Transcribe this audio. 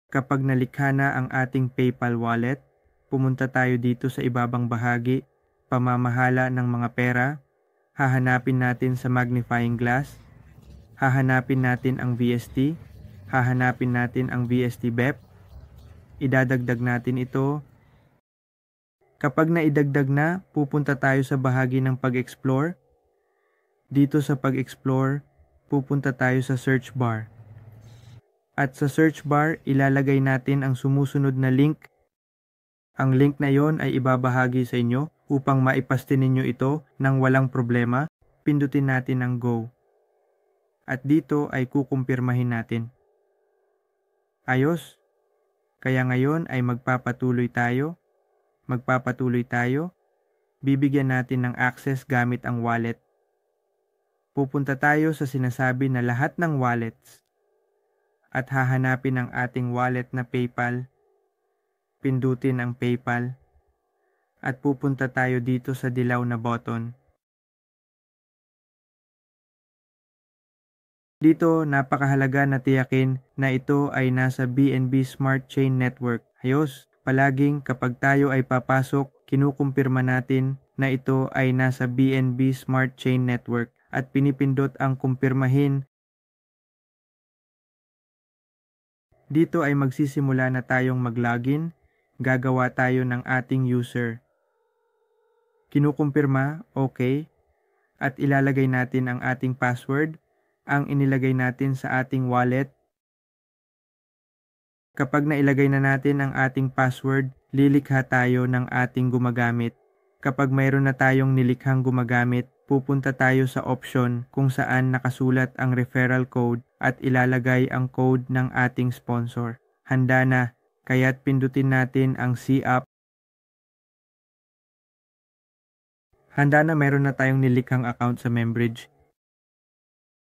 Kapag nalikha na ang ating PayPal wallet, pumunta tayo dito sa ibabang bahagi, pamamahala ng mga pera, hahanapin natin sa magnifying glass, hahanapin natin ang VST, hahanapin natin ang VST BEP, idadagdag natin ito. Kapag naidagdag na, pupunta tayo sa bahagi ng pag-explore. Dito sa pag-explore, pupunta tayo sa search bar. At sa search bar, ilalagay natin ang sumusunod na link. Ang link na yon ay ibabahagi sa inyo upang maipaste ninyo ito nang walang problema. Pindutin natin ang go. At dito ay kukumpirmahin natin. Ayos. Kaya ngayon ay magpapatuloy tayo. Bibigyan natin ng access gamit ang wallet. Pupunta tayo sa sinasabi na lahat ng wallets at hahanapin ang ating wallet na PayPal. Pindutin ang PayPal at pupunta tayo dito sa dilaw na button. Dito, napakahalaga na tiyakin na ito ay nasa BNB Smart Chain Network. Ayos. Palaging kapag tayo ay papasok, kinukumpirma natin na ito ay nasa BNB Smart Chain Network at pinipindot ang kumpirmahin. Dito ay magsisimula na tayong mag-login, gagawa tayo ng ating user. Kinukumpirma, okay, at ilalagay natin ang ating password, ang inilagay natin sa ating wallet. Kapag nailagay na natin ang ating password, lilikha tayo ng ating gumagamit. Kapag mayroon na tayong nilikhang gumagamit, pupunta tayo sa option kung saan nakasulat ang referral code at ilalagay ang code ng ating sponsor. Handa na, kaya't pindutin natin ang see up. Handa na, mayroon na tayong nilikhang account sa Membridge.